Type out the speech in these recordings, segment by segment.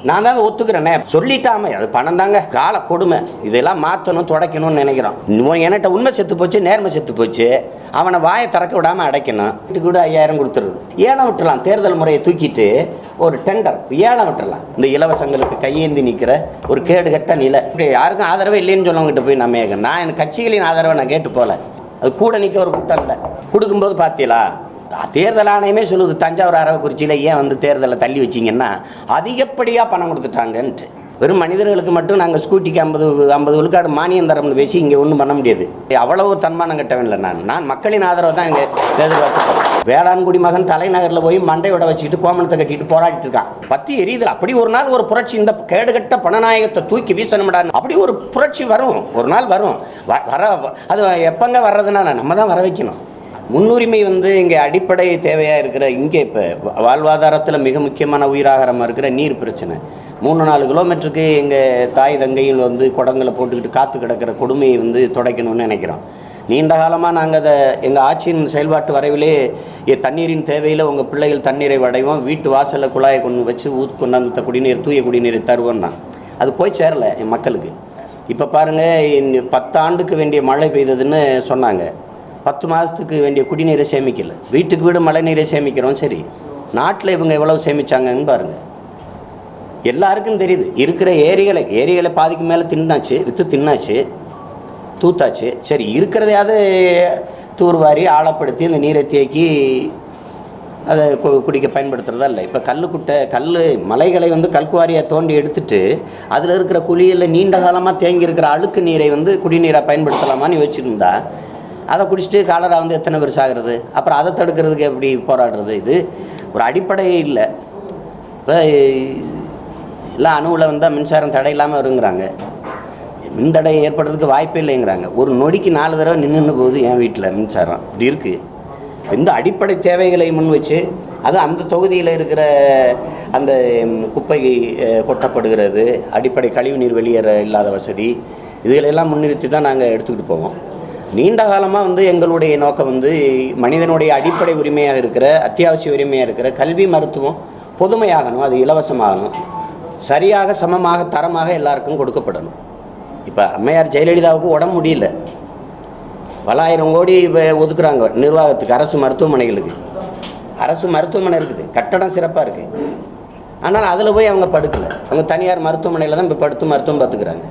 நான் தான் ஒத்துக்கிறேனே, சொல்லிட்டாம அது பணம் தாங்க கால கொடுமை. இதெல்லாம் மாற்றணும், துடைக்கணும்னு நினைக்கிறோம். என்கிட்ட உண்மை செத்து போச்சு, நேர்மை செத்து போச்சு. அவனை வாயை திறக்க விடாமல் அடைக்கணும். வீட்டுக்கு கூட 5000 கொடுத்துருது. ஏலம் விட்டுலாம், தேர்தல் முறையை தூக்கிட்டு ஒரு டெண்டர் ஏலம் விட்டுறலாம். இந்த இலவசங்களுக்கு கையேந்தி நிற்கிற ஒரு கேடுகட்ட நிலை. இப்படி யாருக்கும் ஆதரவே இல்லைன்னு சொல்லவங்கிட்ட போய் நம்ம நான் என் கட்சிகளின் ஆதரவை நான் கேட்டு போகல. அது கூட நிற்க ஒரு கூட்டம் இல்லை. கொடுக்கும்போது பார்த்தீங்களா, தேர்தல் ஆணையமே சொல்லுது, தஞ்சாவூர் அரவக்குறிச்சியில் ஏன் வந்து தேர்தலை தள்ளி வச்சிங்கன்னா அதிகப்படியாக பணம் கொடுத்துட்டாங்கன்ட்டு. வெறும் மனிதர்களுக்கு மட்டும் நாங்கள் ஸ்கூட்டிக்கு 50 விழுக்காடு மானியம் தரம்னு பேசி இங்கே ஒன்றும் பண்ண முடியாது. அவ்வளவு தன்மானம் கட்டவன் இல்லை. நான் மக்களின் ஆதரவு தான் இங்கே எதிர்பார்த்து. வேளாண்குடி மகன் தலைநகரில் போய் மண்டையோட வச்சுக்கிட்டு கோமணத்தை கட்டிட்டு போராடிட்டு இருக்கான். பற்றி எரியுதுல. அப்படி ஒரு நாள் ஒரு புரட்சி, இந்த கேடுகட்ட பணநாயகத்தை தூக்கி வீசணும்டான்னு அப்படி ஒரு புரட்சி வரும், ஒரு நாள் வரும். வர அது எப்பங்க வர்றதுன்னா நம்ம தான் வர வைக்கணும். முன்னுரிமை வந்து இங்கே அடிப்படை தேவையாக இருக்கிற, இங்கே இப்போ வாழ்வாதாரத்தில் மிக முக்கியமான உயிராகாரமாக இருக்கிற நீர் பிரச்சனை. 3-4 கிலோமீட்டருக்கு எங்கள் தாய் தங்கையில் வந்து குடங்களை போட்டுக்கிட்டு காற்று கிடக்கிற கொடுமையை வந்து துடைக்கணும்னு நினைக்கிறோம். நீண்ட காலமாக நாங்கள் அதை எங்கள் ஆட்சியின் செயல்பாட்டு வரைவிலே தண்ணீரின் தேவையில் உங்கள் பிள்ளைகள் தண்ணீரை அடைவோம், வீட்டு வாசலில் குழாயை கொண்டு வச்சு கொண்டாந்து குடிநீர், தூய குடிநீரை தருவோம்னா அது போய் சேரலை என் மக்களுக்கு. இப்போ பாருங்கள், 10 ஆண்டுக்கு வேண்டிய மழை பெய்ததுன்னு சொன்னாங்க. 10 மாதத்துக்கு வேண்டிய குடிநீரை சேமிக்கல. வீட்டுக்கு வீடு மழை நீரை சேமிக்கிறோம். சரி, நாட்டில் இவங்க எவ்வளவு சேமிச்சாங்கன்னு பாருங்கள். எல்லாருக்கும் தெரியுது. இருக்கிற ஏரிகளை பாதிக்கு மேலே விற்று தின்னாச்சு, தூத்தாச்சு. சரி, இருக்கிறதையாவது தூர்வாரி ஆழப்படுத்தி இந்த நீரை தேக்கி அதை குடிக்க பயன்படுத்துகிறதா இல்லை. இப்போ மலைகளை வந்து கல்குவாரியை தோண்டி எடுத்துட்டு அதில் இருக்கிற குழியில் நீண்ட காலமாக தேங்கி இருக்கிற அழுக்கு நீரை வந்து குடிநீராக பயன்படுத்தலாமான்னு யோசிச்சுருந்தா அதை குடிச்சிட்டு காலரா வந்து எத்தனை பேர் சாகிறது? அப்புறம் அதை தடுக்கிறதுக்கு எப்படி போராடுறது? இது ஒரு அடிப்படையே இல்லை. இப்போ எல்லாம் அணுவில் வந்தால் மின்சாரம் தடை இல்லாமல் வருங்கிறாங்க. மின்தடை ஏற்படுறதுக்கு வாய்ப்பே இல்லைங்கிறாங்க. ஒரு நொடிக்கு 4 தடவை நின்று போகுது என் வீட்டில் மின்சாரம். இப்படி இருக்குது. இந்த அடிப்படை தேவைகளை முன் வச்சு, அது அந்த தொகுதியில் இருக்கிற அந்த குப்பை கொட்டப்படுகிறது, அடிப்படை கழிவு நீர் வெளியேற இல்லாத வசதி, இதுகளெல்லாம் முன்னிறுத்தி தான் நாங்கள் எடுத்துக்கிட்டு போவோம். நீண்ட காலமாக வந்து எங்களுடைய நோக்கம் வந்து மனிதனுடைய அடிப்படை உரிமையாக இருக்கிற, அத்தியாவசிய உரிமையாக இருக்கிற கல்வி, மருத்துவம் பொதுமையாகணும், அது இலவசமாகணும், சரியாக சமமாக தரமாக எல்லாருக்கும் கொடுக்கப்படணும். இப்போ அம்மையார் ஜெயலலிதாவுக்கு உடம்பு முடியல, பல 1000 கோடி ஒதுக்குறாங்க நிர்வாகத்துக்கு, அரசு மருத்துவமனைகளுக்கு. அரசு மருத்துவமனை இருக்குது, கட்டடம் சிறப்பாக இருக்குது. ஆனால் அதில் போய் அவங்க படுக்கலை. அவங்க தனியார் மருத்துவமனையில் தான் இப்போ படுத்து மருத்துவம் பார்த்துக்கிறாங்க.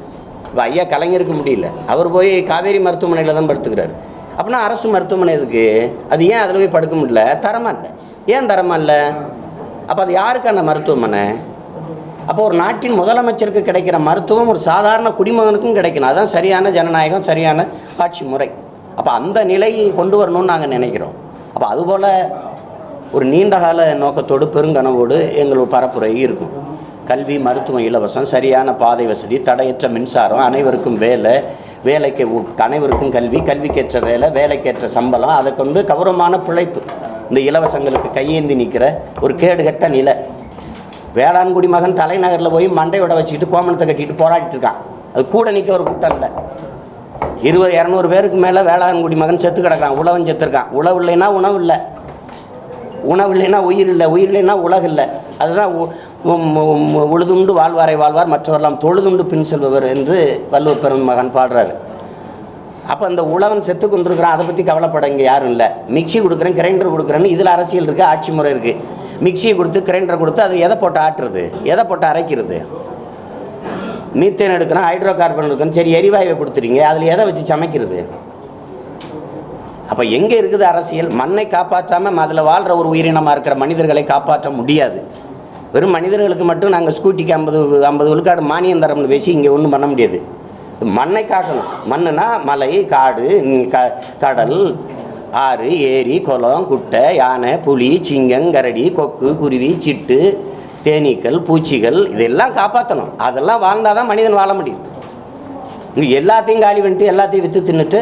இப்போ ஐயா கலைஞருக்கு முடியல, அவர் போய் காவேரி மருத்துவமனையில் தான் படுத்துக்கிறார். அப்படின்னா அரசு மருத்துவமனை எதுக்கு? அது ஏன் அதில் போய் படுக்க முடியல? தரமாக இல்லை. ஏன் தரமாக இல்லை? அப்போ அது யாருக்கான மருத்துவமனை? அப்போ ஒரு நாட்டின் முதலமைச்சருக்கு கிடைக்கிற மருத்துவம் ஒரு சாதாரண குடிமகனுக்கும் கிடைக்கணும். அதுதான் சரியான ஜனநாயகம், சரியான ஆட்சி முறை. அப்போ அந்த நிலையை கொண்டு வரணும்னு நாங்கள் நினைக்கிறோம். அப்போ அதுபோல் ஒரு நீண்டகால நோக்கத்தோடு பெருங்கனவோடு எங்களோட பரப்புரை இருக்கும். கல்வி, மருத்துவம் இலவசம், சரியான பாதை வசதி, தடையற்ற மின்சாரம், அனைவருக்கும் வேலைக்கு அனைவருக்கும் கல்வி, கல்விக்கேற்ற வேலை, வேலைக்கேற்ற சம்பளம், அதை கொண்டு கௌரவமான பிழைப்பு. இந்த இலவசங்களுக்கு கையேந்தி நிற்கிற ஒரு கேடுகட்ட நிலை. வேளாண்குடி மகன் தலைநகரில் போய் மண்டையோட வச்சுக்கிட்டு கோமணத்தை கட்டிட்டு போராடிட்டு இருக்கான். அது கூட நிற்க ஒரு கூட்டம் இல்லை. 200 பேருக்கு மேலே வேளாண்குடி மகன் செத்து கிடக்கான். உழவன் செத்துருக்கான். உழவு இல்லைன்னா உணவு இல்லை, உணவு இல்லைன்னா உயிர் இல்லை, உயிர் இல்லைன்னா உலகு இல்லை. அதுதான் உழுதுண்டு வாழ்வார் மற்றவரெல்லாம் தொழுதுண்டு பின் செல்பவர் என்று வள்ளுவர் பெருமகன் பாடுறாரு. அப்போ அந்த உழவன் செத்து கொண்டிருக்கிறான், அதை பற்றி கவலைப்பட இங்கே யாரும் இல்லை. மிக்சி கொடுக்குறேன், கிரைண்டர் கொடுக்குறேன்னு இதில் அரசியல் இருக்குது, ஆட்சி முறை இருக்குது. மிக்சியை கொடுத்து கிரைண்டரை கொடுத்து அது எதை போட்டு ஆட்டுறது, எதை போட்டு அரைக்கிறது? மீத்தேன் எடுக்கணும், ஹைட்ரோ கார்பன் எடுக்கணும், சரி எரிவாயுவை கொடுத்துறீங்க, அதில் எதை வச்சு சமைக்கிறது? அப்போ எங்கே இருக்குது அரசியல்? மண்ணை காப்பாற்றாமல் அதில் வாழ்கிற ஒரு உயிரினமாக இருக்கிற மனிதர்களை காப்பாற்ற முடியாது. வெறும் மனிதர்களுக்கு மட்டும் நாங்கள் ஸ்கூட்டிக்கு 50 விழுக்காடு மானியம் தரம்னு பேசி இங்கே ஒன்றும் பண்ண முடியாது. மண்ணை காக்கணும். மண்ணுனா மலை, காடு, கடல், ஆறு, ஏரி, குளம், குட்டை, யானை, புலி, சிங்கம், கரடி, கொக்கு, குருவி, சிட்டு, தேனீக்கள், பூச்சிகள், இதெல்லாம் காப்பாற்றணும். அதெல்லாம் வாழ்ந்தால் தான் மனிதன் வாழ முடியும். இங்கே எல்லாத்தையும் காலி பண்ணிட்டு எல்லாத்தையும் விற்று தின்னுட்டு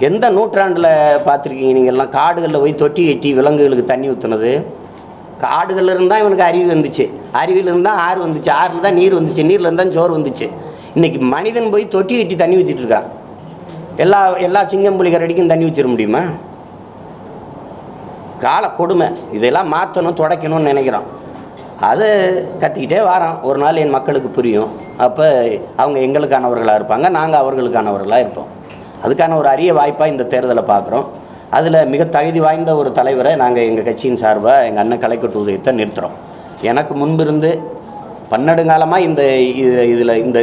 எந்த நூற்றாண்டில் பார்த்துருக்கீங்க நீங்கள்லாம்? காடுகளில் போய் தொட்டி கட்டி விலங்குகளுக்கு தண்ணி ஊற்றுனது. காடுகளில் இருந்தால் இவனுக்கு அறிவு வந்துச்சு, அறிவில் இருந்தால் ஆறு வந்துச்சு, ஆறில் தான் நீர் வந்துச்சு, நீரில் இருந்தால் சோறு வந்துச்சு. இன்றைக்கி மனிதன் போய் தொட்டி கட்டி தண்ணி ஊற்றிட்டு இருக்கான். எல்லா சிங்கம் புலி கரடிக்கும் தண்ணி ஊற்றிட முடியுமா? கால கொடுமை. இதெல்லாம் மாற்றணும், துடைக்கணும்னு நினைக்கிறோம். அது கத்திக்கிட்டே வரோம். ஒரு நாள் என் மக்களுக்கு புரியும். அப்போ அவங்க எங்களுக்கானவர்களாக இருப்பாங்க, நாங்கள் அவர்களுக்கானவர்களாக இருப்போம். அதுக்கான ஒரு அரிய வாய்ப்பாக இந்த தேர்தலை பார்க்குறோம். அதில் மிக தகுதி வாய்ந்த ஒரு தலைவரை நாங்கள் எங்கள் கட்சியின் சார்பாக எங்கள் அண்ணன் கலைக்கட்டு உதயத்தை நிறுத்துகிறோம். எனக்கு முன்பிருந்து பன்னெடுங்காலமாக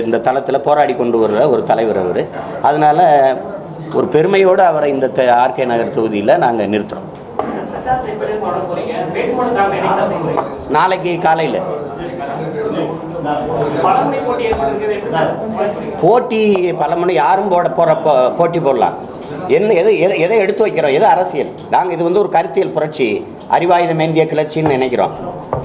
இந்த தளத்தில் போராடி கொண்டு வர்ற ஒரு தலைவர் அவர். அதனால் ஒரு பெருமையோடு அவரை இந்த ஆர்கே நகர் தொகுதியில் நாங்கள் நிறுத்துகிறோம். நாளைக்கு காலையில் போட்டி பல மணி யாரும் போட்டி போடலாம். எதை எடுத்து வைக்கிறோம், எது அரசியல். நாங்கள் இது ஒரு கருத்தியல் புரட்சி, அறிவாயுதம் ஏந்திய கிளர்ச்சின்னு நினைக்கிறோம்.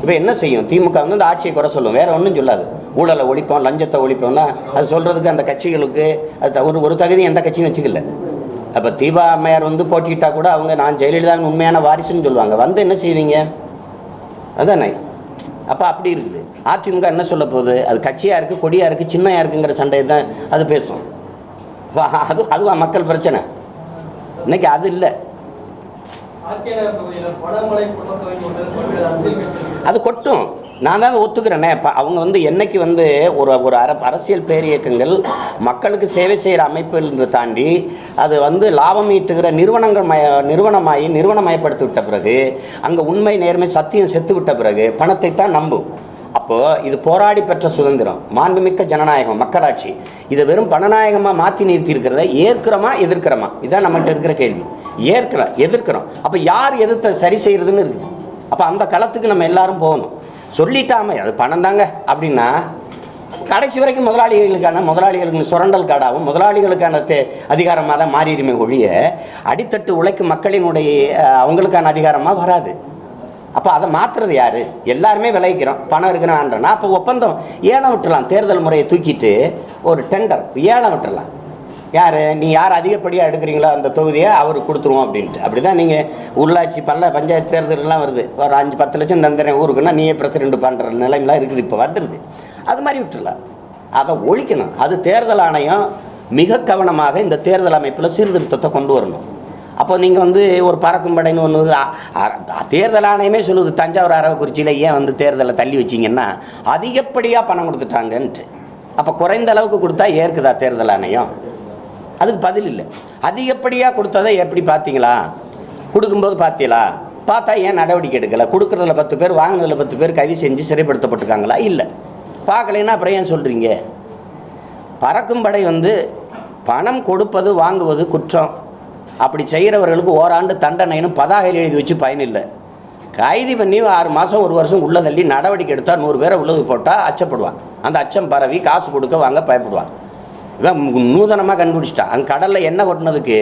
இப்போ என்ன செய்யும் திமுக இந்த ஆட்சியை குறை சொல்லும், வேறு ஒன்றும் சொல்லாது. ஊழலை ஒழிப்போம், லஞ்சத்தை ஒழிப்போம்னா அது சொல்கிறதுக்கு அந்த கட்சிகளுக்கு அது ஒரு தகுதி எந்த கட்சியும் வச்சுக்கல. அப்போ தீபா அம்மையார் போட்டிக்கிட்டா கூட அவங்க நான் ஜெயலலிதாவின் உண்மையான வாரிசுன்னு சொல்லுவாங்க. என்ன செய்வீங்க? அதானே. அப்போ அப்படி இருக்குது. அதிமுக என்ன சொல்ல போகுது? அது கட்சியாக இருக்குது, கொடியாக இருக்குது, சின்னையாக இருக்குங்கிற சண்டையை தான் அது பேசும். அதுவா மக்கள் பிரச்சனை? இன்னைக்கு அது இல்லை. அது கொட்டும். நான் தான் ஒத்துக்கிறேனே. அவங்க என்னைக்கு ஒரு அரசியல் பேரியக்கங்கள் மக்களுக்கு சேவை செய்கிற அமைப்புன்னு தாண்டி அது லாபம் ஈட்டுகிற நிறுவனமயப்படுத்தி விட்ட பிறகு, அங்கே உண்மை நேர்மை சத்தியம் செத்து விட்ட பிறகு பணத்தை தான் நம்பும். அப்போது இது போராடி பெற்ற சுதந்திரம், மாண்புமிக்க ஜனநாயகம், மக்களாட்சி. இதை வெறும் பணநாயகமாக மாற்றி நிறுத்தி இருக்கிறத ஏற்கிறோமா எதிர்க்கிறோமா? இதுதான் நம்மகிட்ட இருக்கிற கேள்வி. எதிர்க்கிறோம். அப்போ யார் எதிர்த்த சரி செய்கிறதுன்னு இருக்குது. அப்போ அந்த களத்துக்கு நம்ம எல்லாரும் போகணும். சொல்லிட்டாமே அது பணம் தாங்க அப்படின்னா கடைசி வரைக்கும் முதலாளிகளுக்கு சுரண்டல் காடாகவும் முதலாளிகளுக்கான அதிகாரமாக தான் மாறிடுமே ஒழிய அடித்தட்டு உழைக்கும் மக்களினுடைய அவங்களுக்கான அதிகாரமாக வராது. அப்போ அதை மாற்றுறது யார்? எல்லாருமே விளைவிக்கிறோம், பணம் இருக்குன்னு. அப்போ ஒப்பந்தம் ஏலம் விட்டுடலாம். தேர்தல் முறையை தூக்கிட்டு ஒரு டெண்டர் ஏலம் விட்டுடலாம். நீ யார் அதிகப்படியாக எடுக்கிறீங்களோ அந்த தொகுதியை அவருக்கு கொடுத்துருவோம் அப்படின்ட்டு. அப்படி தான் நீங்கள் உள்ளாட்சி பஞ்சாயத்து தேர்தலெலாம் வருது. ஒரு 5-10 லட்சம் தந்துடுறேன் ஊருக்குன்னா நீயே பிரசிடென்ட் பண்ணுற நிலைமைலாம் இருக்குது. இப்போ வந்துடுது. அது மாதிரி விட்டுடலாம். அதை ஒழிக்கணும். அது தேர்தல் ஆணையம் மிக கவனமாக இந்த தேர்தல் அமைப்பில் சீர்திருத்தத்தை கொண்டு வரணும். அப்போ நீங்கள் ஒரு பறக்கும் படைன்னு ஒன்று தேர்தல் ஆணையமே சொல்லுது. தஞ்சாவூர் அரவக்குறிச்சியில் ஏன் தேர்தலை தள்ளி வச்சிங்கன்னா அதிகப்படியாக பணம் கொடுத்துட்டாங்கன்ட்டு. அப்போ குறைந்த அளவுக்கு கொடுத்தா ஏற்குதா தேர்தல் ஆணையம்? அதுக்கு பதில் இல்லை. அதிகப்படியாக கொடுத்ததை எப்படி பார்த்தீங்களா? கொடுக்கும்போது பார்த்தீங்களா? பார்த்தா ஏன் நடவடிக்கை எடுக்கலை? கொடுக்குறதுல 10 பேர், வாங்கினதில் 10 பேர் கைது செஞ்சு சிறைப்படுத்தப்பட்டிருக்காங்களா? இல்லை. பார்க்கலைன்னா அப்புறம் ஏன் சொல்கிறீங்க? பறக்கும் படை பணம் கொடுப்பது வாங்குவது குற்றம். அப்படி செய்கிறவர்களுக்கு ஓராண்டு தண்டனைன்னு பதாகையில் எழுதி வச்சு பயனில்லை. கைது பண்ணி 6 மாதம் 1 வருஷம் உள்ளே தள்ளி நடவடிக்கை எடுத்தால் 100 பேரை உள்ளது போட்டால் அச்சப்படுவான். அந்த அச்சம் பரவி காசு கொடுக்க வாங்க பயப்படுவான். இவன் நூதனமாக கண்டுபிடிச்சிட்டான். அங்கே கடலில் எண்ணெய் கொட்டினதுக்கு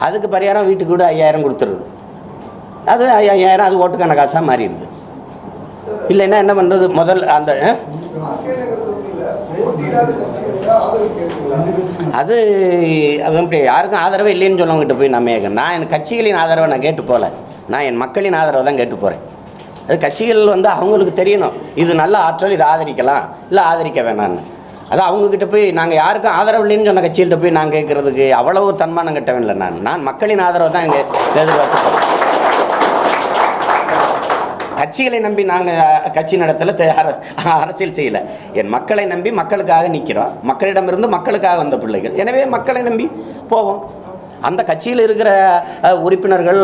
அதுக்கு பரிகாரம் வீட்டுக்கு கூட 5000 கொடுத்துருது. அது 5000 அது ஓட்டுக்கான காசாக மாறிடுது. இல்லைன்னா என்ன பண்ணுறது? அந்த அது அப்படி யாருக்கும் ஆதரவே இல்லைன்னு சொல்லவங்கிட்ட போய் நான் என் கட்சிகளின் ஆதரவை நான் கேட்டு போகல. நான் என் மக்களின் ஆதரவை தான் கேட்டு போகிறேன். அது கட்சிகள் அவங்களுக்கு தெரியணும் இது நல்ல ஆற்றல், இதை ஆதரிக்கலாம் இல்லை ஆதரிக்க வேணான்னு. அது அவங்கக்கிட்ட போய் நாங்கள் யாருக்கும் ஆதரவு இல்லைன்னு சொன்ன கட்சிகள்கிட்ட போய் நான் கேட்குறதுக்கு அவ்வளவு தன்மானம் கட்டவே இல்லை. நான் மக்களின் ஆதரவை தான் இங்கே எதிர்பார்த்து கட்சிகளை நம்பி நாங்கள் கட்சி நடத்தல அரசியல் செய்யலை. என் மக்களை நம்பி மக்களுக்காக நிற்கிறோம். மக்களிடமிருந்து மக்களுக்காக வந்த பிள்ளைகள். எனவே மக்களை நம்பி போவோம். அந்த கட்சியில் இருக்கிற உறுப்பினர்கள்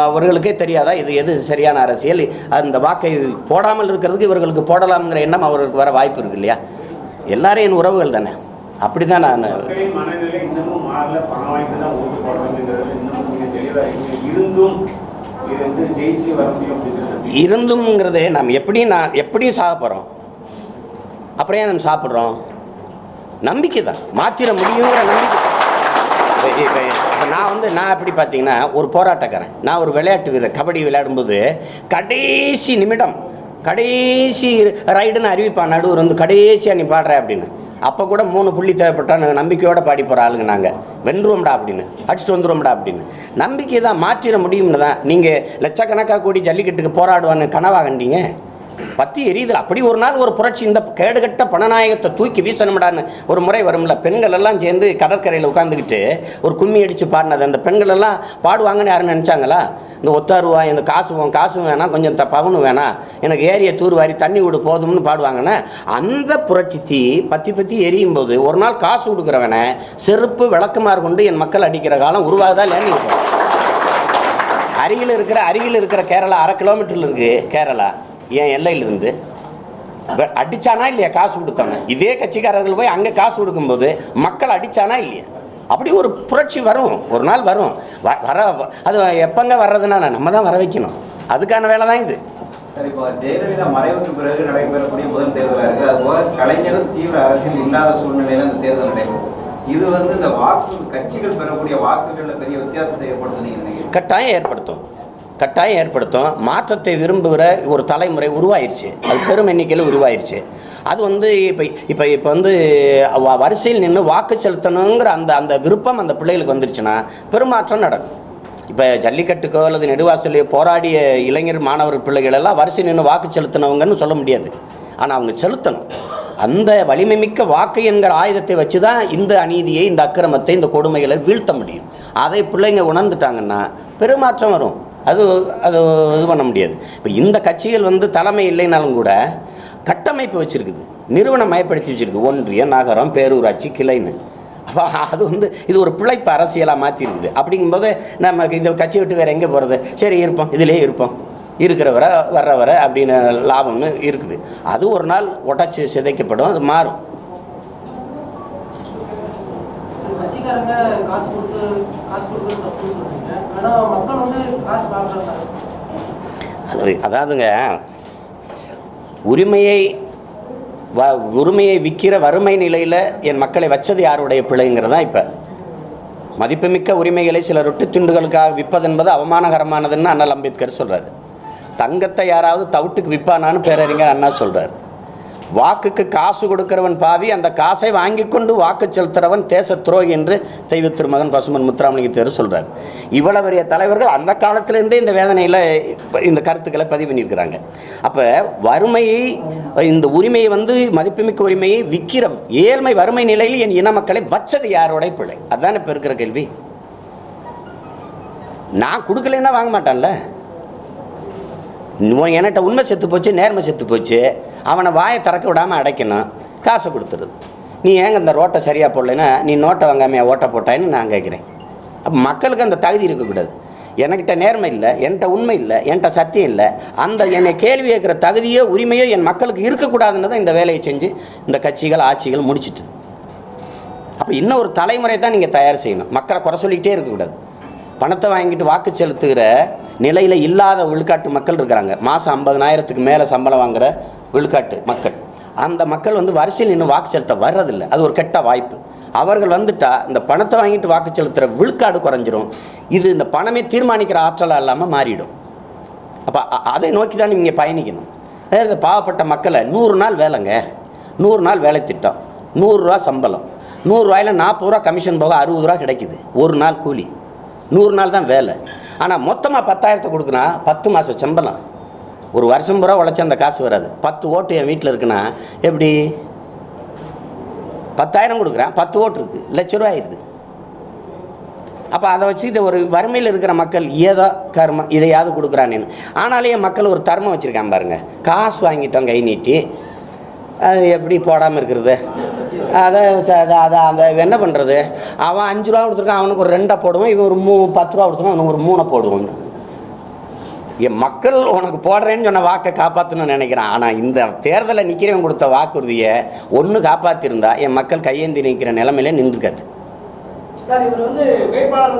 அவர்களுக்கே தெரியாதா எது சரியான அரசியல்? அந்த வாக்கை போடாமல் இருக்கிறதுக்கு இவர்களுக்கு போடலாம்ங்கிற எண்ணம் அவர்களுக்கு வர வாய்ப்பு இருக்கு இல்லையா? எல்லாரும் என் உறவுகள் தானே. அப்படி தான் நான் இருந்தும்ங்கிறதே நாம் எப்படியும் சாக போகிறோம். அப்புறம் ஏன் நம்ம சாப்பிட்றோம்? நம்பிக்கை தான். மாற்றிட முடியுங்கிற நம்பிக்கை. இப்போ நான் எப்படி பார்த்தீங்கன்னா ஒரு போராட்டக்காரன். நான் ஒரு விளையாட்டு வீரர். கபடி விளையாடும்போது கடைசி நிமிடம் கடைசி ரைடுன்னு அறிவிப்பான் நடுவர் கடைசியாக நீ பாடுற அப்படின்னு. அப்போ கூட 3 புள்ளி தேவைப்பட்டா நம்பிக்கையோடு பாடி போகிற ஆளுங்க நாங்கள். வென்றுவோம்டா அப்படின்னு, அடிச்சுட்டு வந்துடுவோம்டா அப்படின்னு. நம்பிக்கை தான். மாற்றிட முடியும்னு தான். நீங்கள் லட்சக்கணக்காக கூடி ஜல்லிக்கட்டுக்கு போராடுவான்னு கனவா கண்டீங்க? பற்றி எரியுதில்ல. அப்படி ஒரு நாள் ஒரு புரட்சி, இந்த கேடுகட்ட பணநாயகத்தை தூக்கி வீசணும்டான்னு ஒரு முறை வரும்ல. பெண்கள் எல்லாம் சேர்ந்து கடற்கரையில் உட்காந்துக்கிட்டு ஒரு கும்மி அடித்து பாடினது, அந்த பெண்கள் எல்லாம் பாடுவாங்கன்னு யாரும் நினச்சாங்களா? இந்த ஒத்தாருவா, இந்த காசும் வேணாம், கொஞ்சம் பவனும் வேணாம், எனக்கு ஏரிய தூர்வாரி தண்ணி விடு போதும்னு பாடுவாங்கன்னா, அந்த புரட்சி தீ பற்றி எரியும் போது ஒரு நாள் காசு கொடுக்குறவனை செருப்பு விளக்குமாறு கொண்டு என் மக்கள் அடிக்கிற காலம் உருவாகுதா இல்லைன்னு. அருகில் இருக்கிற கேரளா 1/2 கிலோமீட்டரில் இருக்குது. கேரளா என் எல்லையிலிருந்து அடித்தானா இல்லையா காசு கொடுத்தானே? இதே கட்சிக்காரர்கள் போய் அங்கே காசு கொடுக்கும்போது மக்கள் அடித்தானா இல்லையா? அப்படி ஒரு புரட்சி வரும், ஒரு நாள் வரும். வர அது எப்போங்க வர்றதுன்னா நம்ம தான் வர வைக்கணும். அதுக்கான வேலை தான் இது. சரி, இப்போ ஜெயலலிதா மறைவுக்கு பிறகு நடைபெறக்கூடிய முதல் தேர்தலாக இருக்குது. அதுபோக கலைஞரும் தீவிர அரசியல் இல்லாத சூழ்நிலையில் அந்த தேர்தல் நடைபெறும். இது இந்த கட்சிகள் பெறக்கூடிய வாக்குகளில் பெரிய வித்தியாசத்தை ஏற்படுத்தும். கட்டாயம் ஏற்படுத்தும். மாற்றத்தை விரும்புகிற ஒரு தலைமுறை உருவாயிருச்சு. அது பெரும் எண்ணிக்கையில் உருவாயிருச்சு. அது இப்போ வரிசையில் நின்று வாக்கு செலுத்தணுங்கிற அந்த விருப்பம் அந்த பிள்ளைகளுக்கு வந்துருச்சுன்னா பெருமாற்றம் நடக்கும். இப்போ ஜல்லிக்கட்டுக்கோ அல்லது நெடுவாசலையோ போராடிய இளைஞர் மாணவர் பிள்ளைகள் எல்லாம் வரிசை நின்று வாக்கு செலுத்தினவங்கன்னு சொல்ல முடியாது. ஆனால் அவங்க செலுத்தணும். அந்த வலிமை மிக்க வாக்கு என்கிற ஆயுதத்தை வச்சு தான் இந்த அநீதியை, இந்த அக்கிரமத்தை, இந்த கொடுமைகளை வீழ்த்த முடியும். அதை பிள்ளைங்க உணர்ந்துட்டாங்கன்னா பெருமாற்றம் வரும். அது இது பண்ண முடியாது. இப்போ இந்த கட்சிகள் தலைமை இல்லைனாலும் கூட கட்டமைப்பு வச்சுருக்குது, நிறுவனம் மயப்படுத்தி வச்சுருக்கு. ஒன்றிய, நகரம், பேரூராட்சி, கிளைன்னு. அப்போ அது இது ஒரு பிழைப்பு அரசியலாக மாற்றிருக்குது. அப்படிங்கும்போது நம்ம இந்த கட்சி விட்டு வேறு எங்கே போகிறது? சரி இருப்போம், இதிலே இருப்போம், இருக்கிற வர அப்படின்னு லாபம்னு இருக்குது. அது ஒரு நாள் உடச்சி சிதைக்கப்படும், அது மாறும். அதாவதுங்க, உரிமையை விற்கிற வறுமை நிலையில் என் மக்களை வச்சது யாருடைய பிள்ளைங்கிறதா. இப்போ மதிப்புமிக்க உரிமைகளை சில ரொட்டி துண்டுகளுக்காக விற்பது என்பது அவமானகரமானதுன்னு அண்ணல் அம்பேத்கர் சொல்கிறார். தங்கத்தை யாராவது தவிட்டுக்கு விற்பானான்னு பேரறிஞர் அண்ணா சொல்கிறார். வாக்குக்கு காசு கொடுக்கிறவன் பாவி, அந்த காசை வாங்கி கொண்டு வாக்கு செலுத்துறவன் தேச துரோகி என்று தெய்வ திருமகன் பசுமன் முத்துராமலிங்க தேவர் சொல்கிறார். இவ்வளவு பெரிய தலைவர்கள் அந்த காலத்திலேருந்தே இந்த வேதனையில் இந்த கருத்துக்களை பதிவு பண்ணியிருக்கிறாங்க. அப்போ வறுமையை, இந்த உரிமையை மதிப்புமிக்க உரிமையை விற்கிற ஏழ்மை வறுமை நிலையில் என் இன மக்களை வச்சது யாரோட பிள்ளை? அதுதான் இப்போ இருக்கிற கேள்வி. நான் கொடுக்கலைன்னா வாங்க மாட்டான்ல. என்கிட்ட உண்மை செத்து போச்சு, நேர்மை செத்து போச்சு, அவனை வாயை திறக்க விடாமல் அடைக்கணும், காசை கொடுத்துருது. நீ ஏங்க இந்த ரோட்டை சரியாக போடலைன்னா நீ நோட்டை வாங்காமையா ஓட்டை போட்டான்னு நான் கேட்குறேன். அப்போ மக்களுக்கு அந்த தகுதி இருக்கக்கூடாது. என்கிட்ட நேர்மை இல்லை, என்கிட்ட உண்மை இல்லை, என்கிட்ட சத்தியம் இல்லை, அந்த என்னை கேள்வி கேட்குற தகுதியோ உரிமையோ என் மக்களுக்கு இருக்கக்கூடாதுன்னு தான் இந்த வேலையை செஞ்சு இந்த கட்சிகள் ஆட்சிகள் முடிச்சிட்டு. அப்போ இன்னும் ஒரு தலைமுறை தான் நீங்கள் தயார் செய்யணும். மக்களை குறை சொல்லிக்கிட்டே இருக்கக்கூடாது. பணத்தை வாங்கிட்டு வாக்கு செலுத்துகிற நிலையில் இல்லாத விழுக்காட்டு மக்கள் இருக்கிறாங்க. மாதம் 50,000க்கு மேலே சம்பளம் வாங்குகிற விழுக்காட்டு மக்கள். அந்த மக்கள் வரிசையில் நின்று வாக்கு செலுத்த வர்றதில்லை. அது ஒரு கெட்ட வாய்ப்பு. அவர்கள் வந்துட்டால் இந்த பணத்தை வாங்கிட்டு வாக்கு செலுத்துகிற விழுக்காடு குறைஞ்சிரும். இது இந்த பணமே தீர்மானிக்கிற ஆற்றலாக இல்லாமல் மாறிடும். அப்போ அதை நோக்கி தான் நீங்கள் பயணிக்கணும். அதாவது பாவப்பட்ட மக்களை 100 நாள் வேலைங்க, 100 நாள் வேலை திட்டம், 100 ரூபா சம்பளம், 100 ரூபாயில் 40 ரூபா கமிஷன் போக 60 ரூபா கிடைக்குது ஒரு நாள் கூலி. 100 நாள் தான் வேலை. ஆனால் மொத்தமாக 10,000 கொடுக்குனா 10 மாத சம்பளம். ஒரு வருஷம் பூரா உழைச்சி அந்த காசு வராது. 10 ஓட்டு என் வீட்டில் இருக்குன்னா எப்படி? 10,000 கொடுக்குறேன், 10 ஓட்டு இருக்குது, ₹1,00,000 ஆயிடுது. அப்போ அதை வச்சுக்கிட்டு ஒரு வறுமையில் இருக்கிற மக்கள் ஏதோ கர்மம் இதையாவது கொடுக்குறானேன்னு. ஆனாலே மக்கள் ஒரு தர்மம் வச்சுருக்கான் பாருங்கள். காசு வாங்கிட்டோம் கை நீட்டி, அது எப்படி போடாமல் இருக்கிறது? அதை அந்த என்ன பண்ணுறது? அவன் 5 ரூபா கொடுத்துருக்கான், அவனுக்கு ஒரு 2 போடுவான், இவன் ஒரு 10 ரூபா கொடுத்துருக்கான், அவனுக்கு ஒரு 3 போடுவான். என் மக்கள் உனக்கு போடுறேன்னு சொன்ன வாக்கை காப்பாற்றணும்னு நினைக்கிறான். ஆனால் இந்த தேர்தலில் நிற்கிறவன் கொடுத்த வாக்குறுதியை ஒன்று காப்பாற்றிருந்தா என் மக்கள் கையேந்தி நிற்கிற நிலைமையில நின்றுக்காது. சார், இவர் வேட்பாளர்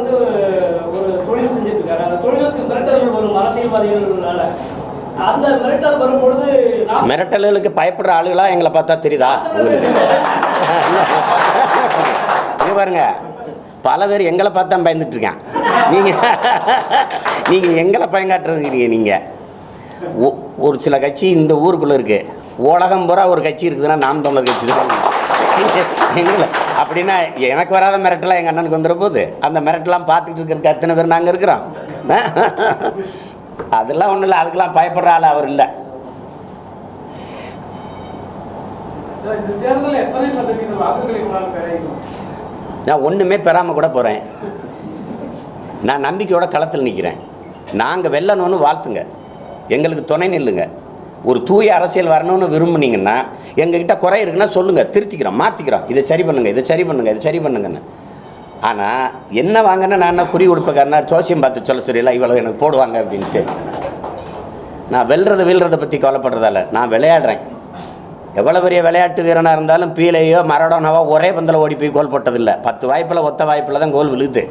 ஒரு தொழில் செஞ்சுட்டு இருக்காரு. அந்த தொழிலுக்கு மிரட்டல்கள் வரும் அரசியல்வாதிகளால. அந்த மிரட்டல் வரும்பொழுது மிரட்டல்களுக்கு பயப்படுற ஆளுகளா எங்களை பார்த்தா தெரியுதா உங்களுக்கு? பாருங்க, பல பேர் எங்களை பார்த்தா பயந்துட்டு இருக்கான். நீங்கள் எங்களை பயங்காட்டுறீங்க. நீங்கள் ஒரு சில கட்சி இந்த ஊருக்குள்ளே இருக்குது. உலகம் பூரா ஒரு கட்சி இருக்குதுன்னா நாம் தமிழர் கட்சி தான். எங்களை அப்படின்னா எனக்கு வராத மிரட்டலாம் எங்கள் அண்ணனுக்கு வந்துட போகுது. அந்த மிரட்டலாம் பார்த்துக்கிட்டு இருக்கிறதுக்கு அத்தனை பேர் நாங்கள் இருக்கிறோம். அதெல்லாம் ஒன்றும் இல்லை, அதுக்கெல்லாம் பயப்படுற ஆள் அவர் இல்லை. இந்த தேர்தலில் எத்தனை சதவீத வாக்குகளை உங்களால் பெற இயலும்? நான் ஒன்றுமே பெறாமல் கூட போகிறேன். நான் நம்பிக்கையோட களத்தில் நிற்கிறேன். நாங்கள் வெல்லணும்னு வாழ்த்துங்க, எங்களுக்கு துணை நில்லுங்க. ஒரு தூய அரசியல் வரணும்னு விரும்புனீங்கன்னா எங்ககிட்ட குறை இருக்குன்னா சொல்லுங்கள், திருத்திக்கிறோம், மாற்றிக்கிறோம், இதை சரி பண்ணுங்கள், இதை சரி பண்ணுங்கள், இதை சரி பண்ணுங்கன்னு. ஆனால் என்ன வாங்கினா நான் என்ன குறி கொடுப்பேக்காரனா ஜோசியம் பார்த்து சொல்ல சரியில்லை இவ்வளோ எனக்கு போடுவாங்க அப்படின்ட்டு. நான் வீழ்றதை பற்றி கவலைப்படுறதால நான் விளையாடுறேன். எவ்வளோ பெரிய விளையாட்டு வீரனாக இருந்தாலும் பீலையோ மரடோனாவோ ஒரே பந்தில் ஓடி போய் கோல் போட்டதில்லை. 10 வாய்ப்பில் ஒத்த வாய்ப்பில் தான் கோல் விழுது.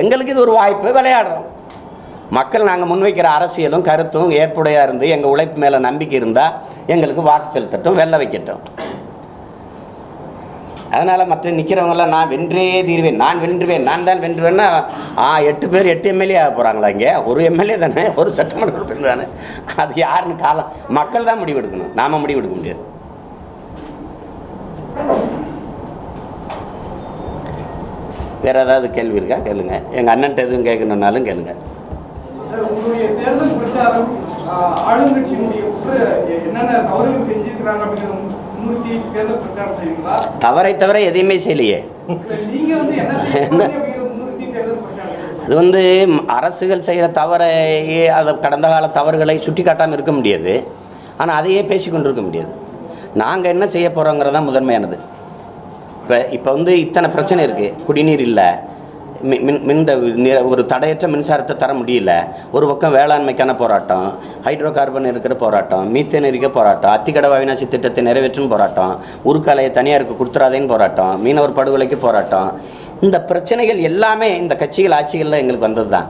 எங்களுக்கு இது ஒரு வாய்ப்பு, விளையாடுறோம். மக்கள் நாங்கள் முன்வைக்கிற அரசியலும் கருத்தும் ஏற்புடையாக இருந்து எங்கள் உழைப்பு மேலே நம்பிக்கை இருந்தால் எங்களுக்கு வாக்கு செலுத்தட்டும், வெல்ல வைக்கட்டும். அதனால் மற்ற நிற்கிறவங்களாம் நான் வென்றே தீர்வேன், நான் வென்றுவேன், நான் தான் வென்றுவேன்னா 8 பேர் 8 எம்எல்ஏ ஆக போகிறாங்களா? இங்கே ஒரு எம்எல்ஏ தானே, ஒரு சட்டமன்ற உறுப்பினர் தானே. அது யாருன்னு காலம் மக்கள் தான் முடிவெடுக்கணும், நாம் முடிவெடுக்க முடியாது. வேறு ஏதாவது கேள்வி இருக்கா கேளுங்க. எங்கள் அண்ணன்ட்ட எதுவும் கேட்கணுன்னாலும் கேளுங்க. உங்களுடைய தேர்தல் பிரச்சாரம் ஆளுங்கட்சியினுடைய என்னென்ன தவறுகள் செஞ்சிருக்கிறாங்க அப்படிங்கிறத முன்னிறுத்தி தேர்தல் பிரச்சாரம் செய்வீங்களா? தவிர எதையுமே செய்யலையே. நீங்க வந்து என்ன செய்யணும் அப்படிங்கிறத முன்னிறுத்தி தேர்தல் பிரச்சாரம்? அது வந்து அரசுகள் செய்கிற தவறையே, அதை கடந்த கால தவறுகளை சுட்டி காட்டாமல் இருக்க முடியாது. ஆனால் அதையே பேசிக்கொண்டு இருக்க முடியாது. நாங்கள் என்ன செய்ய போகிறோங்கிறது தான் முதன்மையானது. இப்போ வந்து இத்தனை பிரச்சனை இருக்குது. குடிநீர் இல்லை, ஒரு தடையற்ற மின்சாரத்தை தர முடியல. ஒரு பக்கம் வேளாண்மைக்கான போராட்டம், ஹைட்ரோ கார்பன் இருக்கிற போராட்டம், மீத்தேன் இருக்க போராட்டம், அத்திக்கடவு அவிநாசி திட்டத்தை நிறைவேற்றும் போராட்டம், உருக்காலையை தனியாருக்கு கொடுத்துறாதேன்னு போராட்டம், மீனவர் படுகொலைக்கு போராட்டம். இந்த பிரச்சனைகள் எல்லாமே இந்த கட்சிகள் ஆட்சிகளில் எங்களுக்கு வந்தது தான்.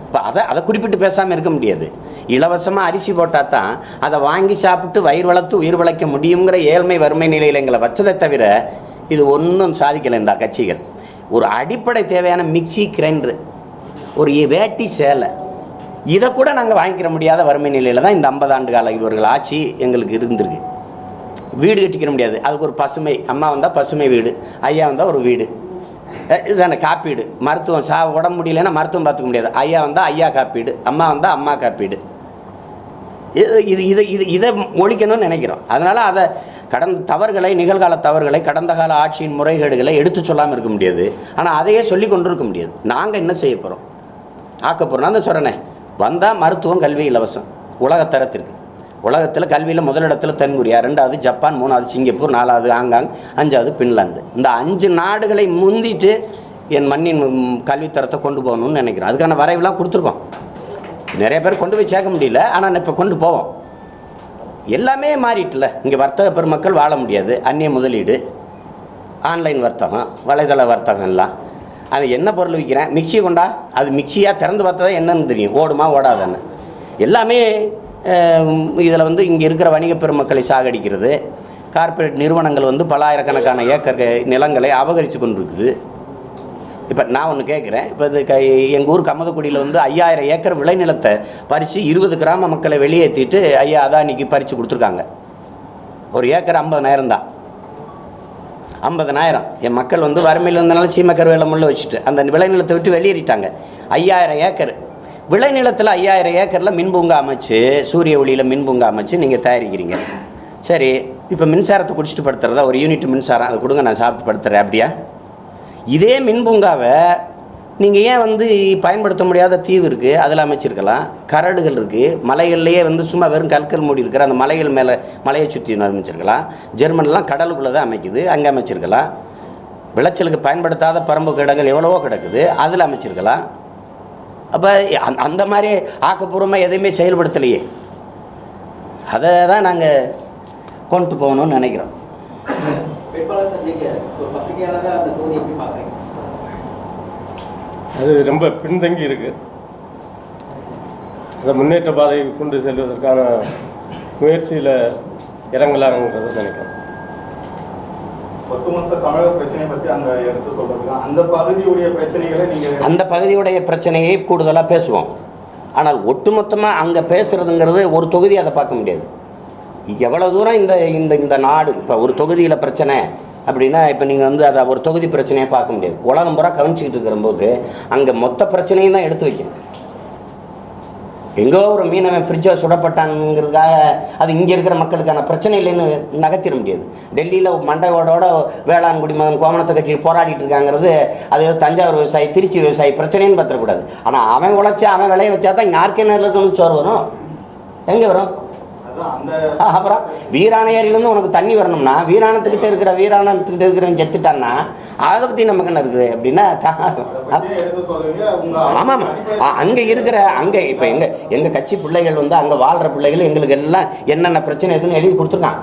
இப்போ அதை குறிப்பிட்டு பேசாமல் இருக்க முடியாது. இலவசமாக அரிசி போட்டால் தான் அதை வாங்கி சாப்பிட்டு வயிறு வளர்த்து உயிர் வளைக்க முடியுங்கிற ஏழ்மை வறுமை நிலையில் எங்களை வச்சதை தவிர இது ஒன்றும் சாதிக்கலை இந்த கட்சிகள். ஒரு அடிப்படை தேவையான மிக்சி கிரைண்டரு, ஒரு வேட்டி சேலை, இதை கூட நாங்கள் வாங்கிக்கிற முடியாத வறுமை நிலையில் தான் இந்த 50 ஆண்டு கால இவர்கள் ஆட்சி எங்களுக்கு இருந்திருக்கு. வீடு கட்டிக்கிற முடியாது, அதுக்கு ஒரு பசுமை, அம்மா வந்தால் பசுமை வீடு, ஐயா வந்தால் ஒரு வீடு, இதுதானே காப்பீடு. மருத்துவம் உடம்பு முடியலைன்னா மருத்துவம் பார்த்துக்க முடியாது, ஐயா வந்தால் ஐயா காப்பீடு, அம்மா வந்தால் அம்மா காப்பீடு. இதை ஒழிக்கணும்னு நினைக்கிறோம். அதனால் அதை தவறுகளை, நிகழ்கால தவறுகளை, கடந்த கால ஆட்சியின் முறைகேடுகளை எடுத்து சொல்லாமல் இருக்க முடியாது. ஆனால் அதையே சொல்லி கொண்டு இருக்க முடியாது. நாங்கள் என்ன செய்ய போகிறோம், ஆக்க போகிறோம். நான் தான் சொல்கிறேனே, வந்தால் மருத்துவம் கல்வி இலவசம், உலகத்தரத்திற்கு. உலகத்தில் கல்வியில் முதலிடத்தில் தென்கொரியா, 2வது ஜப்பான், 3வது சிங்கப்பூர், 4வது ஹாங்காங், 5வது பின்லாந்து. இந்த 5 நாடுகளை முந்திட்டு என் மண்ணின் கல்வித்தரத்தை கொண்டு போகணும்னு நினைக்கிறோம். அதுக்கான வரைவுலாம் கொடுத்துருக்கோம். நிறைய பேர் கொண்டு போய் சேர்க்க முடியல, ஆனால் இப்போ கொண்டு போவோம். எல்லாமே மாறிட்டுல. இங்கே வர்த்தக பெருமக்கள் வாழ முடியாது. அந்நிய முதலீடு, ஆன்லைன் வர்த்தகம், வலைதள வர்த்தகம் எல்லாம். அது என்ன பொருள் விற்கிறேன், மிக்சி கொண்டா, அது மிக்சியாக திறந்து பார்த்தா தான் என்னன்னு தெரியும், ஓடுமா ஓடாதான்னு. எல்லாமே இதில் வந்து இங்கே இருக்கிற வணிக பெருமக்களை சாகடிக்கிறது. கார்ப்பரேட் நிறுவனங்கள் வந்து பல ஆயிரக்கணக்கான ஏக்கர் நிலங்களை அபகரித்து கொண்டு இருக்குது. இப்போ நான் ஒன்று கேட்குறேன். இப்போ இது எங்கள் ஊர் கம்மதக்குடியில் வந்து 5000 ஏக்கர் விளைநிலத்தை பறித்து 20 கிராம மக்களை வெளியேற்றிட்டு ஐயா அதானிக்கு பறித்து கொடுத்துருக்காங்க. ஒரு ஏக்கர் 50,000 தான். 50,000 என் மக்கள் வந்து வறுமையில் இருந்தனால சீமக்கருவேல முள்ள வச்சுட்டு அந்த விளைநிலத்தை விட்டு வெளியேறிட்டாங்க. 5000 ஏக்கர் விளைநிலத்தில் 5000 ஏக்கரில் மின்பூங்கா அமைச்சு, சூரிய ஒளியில் மின்பூங்கா அமைச்சு நீங்கள் தயாரிக்கிறீங்க. சரி, இப்போ மின்சாரத்தை குடிச்சிட்டு படுத்துறதா, ஒரு யூனிட் மின்சாரம் அதை கொடுங்க, நான் சாப்பிட்டு படுத்துறேன். அப்படியா? இதே மின்பூங்காவை நீங்கள் ஏன் வந்து பயன்படுத்த முடியாத தீவு இருக்குது, அதில் அமைச்சிருக்கலாம். கரடுகள் இருக்குது, மலைகள்லேயே வந்து சும்மா வெறும் கற்கள் மூடி இருக்கிற அந்த மலைகள் மேலே மலையை சுற்றி அமைச்சிருக்கலாம். ஜெர்மன்லாம் கடலுக்குள்ளே தான் அமைக்குது, அங்கே அமைச்சிருக்கலாம். விளைச்சலுக்கு பயன்படுத்தாத பரம்பு இடங்கள் எவ்வளவோ கிடக்குது, அதில் அமைச்சிருக்கலாம். அப்போ அந்த மாதிரி ஆக்கப்பூர்வமாக எதையுமே செயல்படுத்தலையே. அதை தான் நாங்கள் கொண்டு போகணும்னு நினைக்கிறோம். அது ரொம்ப பின்தங்கி இருக்கு. அதை முன்னேற்ற பாதையை கொண்டு செல்வதற்கான முயற்சியில் இறங்கலாங்கிறத நினைக்கிறேன். ஒட்டுமொத்த தமிழக பிரச்சனை பற்றி அங்கே எடுத்து சொல்கிறதுக்கு அந்த பகுதியுடைய பிரச்சனைகளை நீங்கள் அந்த பகுதியுடைய பிரச்சனையை கூடுதலாக பேசுவோம். ஆனால் ஒட்டுமொத்தமாக அங்கே பேசுகிறதுங்கிறது ஒரு தொகுதி அதை பார்க்க முடியாது. எவ்வளோ தூரம் இந்த இந்த இந்த நாடு இப்போ ஒரு தொகுதியில் பிரச்சனை அப்படின்னா இப்போ நீங்கள் வந்து அதை ஒரு தொகுதி பிரச்சனையை பார்க்க முடியாது. உலகம் பூரா கவனிச்சிக்கிட்டு இருக்கிற போது அங்கே மொத்த பிரச்சனையும் தான் எடுத்து வைக்கணும். எங்கோ ஒரு மீனவன் ஃப்ரிட்ஜை சுடப்பட்டானுங்கிறதுக்காக அது இங்கே இருக்கிற மக்களுக்கான பிரச்சனை இல்லைன்னு நகர்த்திட முடியாது. டெல்லியில் மண்டையோட வேளாண்குடி மகன் கோமணத்தை கட்டி போராடிட்டு இருக்காங்கிறது அது தஞ்சாவூர் விவசாயி திருச்சி விவசாயி பிரச்சனைன்னு பார்த்துடக்கூடாது. ஆனால் அவன் உழைச்சி அவன் விளைய வச்சா தான் இங்கே ஆர்கேனரில் இருக்கவங்களுக்கு சோறு வரும். எங்கே வரும்? அப்புறம் வீராணையரிலேருந்து உனக்கு தண்ணி வரணும்னா வீராணத்துக்கிட்ட இருக்கிறவன் செத்துட்டான்னா அதை பற்றி நமக்கு என்ன இருக்குது அப்படின்னா ஆமாம். அங்கே இப்போ எங்கள் கட்சி பிள்ளைகள் வந்து அங்கே வாழ்கிற பிள்ளைகள் எங்களுக்கு எல்லாம் என்னென்ன பிரச்சனை இருக்குன்னு எழுதி கொடுத்துருக்கான்.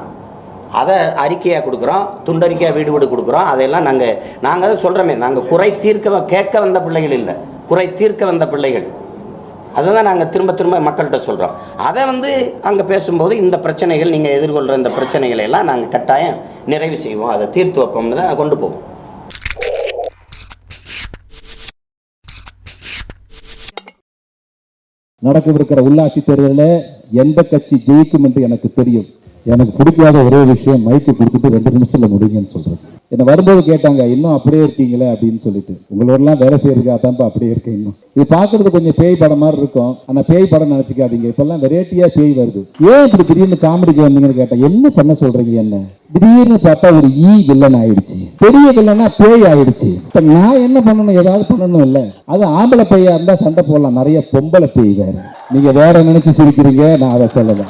அதை அறிக்கையாக கொடுக்குறோம், துண்டறிக்கையாக வீடு கொடுக்குறோம். அதையெல்லாம் நாங்கள் அதை சொல்கிறோமே, நாங்கள் குறை கேட்க வந்த பிள்ளைகள் இல்லை, குறை தீர்க்க வந்த பிள்ளைகள். அதுதான் நாங்கள் திரும்ப மக்கள்கிட்ட சொல்கிறோம். அதை வந்து அங்கே பேசும்போது இந்த பிரச்சனைகள் நீங்கள் எதிர்கொள்கிற இந்த பிரச்சனைகளை எல்லாம் நாங்கள் கட்டாயம் நிறைவு செய்வோம், அதை தீர்த்து வைப்போம்னு தான் கொண்டு போவோம். நடக்கவிருக்கிற உள்ளாட்சி தேர்தலில் எந்த கட்சி ஜெயிக்கும் என்று எனக்கு தெரியும். எனக்கு பிடிக்காத ஒரே விஷயம் மைக்கு கொடுத்துட்டு 2 நிமிஷத்துல முடியுங்கன்னு சொல்றது. என்ன வரும்போது கேட்டாங்க, இன்னும் அப்படியே இருக்கீங்களே அப்படின்னு சொல்லிட்டு. உங்களோடலாம் வேலை செய்யறதுக்கு அதான்ப்பா அப்படியே இருக்கேன். இன்னும் இது பார்க்கறது கொஞ்சம் பேய் படம் மாதிரி இருக்கும், ஆனா பேய் படம் நினைச்சுக்காதீங்க. இப்பெல்லாம் வெரைட்டியா பேய் வருது. ஏன் இப்படி திடீர்னு காமெடிக்கு வந்தீங்கன்னு கேட்டா என்ன பண்ண சொல்றீங்க? என்ன திடீர்னு பார்த்தா ஒரு வில்லன் ஆயிடுச்சு, பெரிய வில்லனா பேய் ஆயிடுச்சு. இப்ப நான் என்ன பண்ணணும்? ஏதாவது பண்ணணும் இல்ல. அது ஆம்பளை பேயா இருந்தா சண்டை போடலாம், நிறைய பொம்பளை பேய் வேற. நீங்க வேற நினைச்சு சிரிக்கிறீங்க, நான் அதை சொல்லல.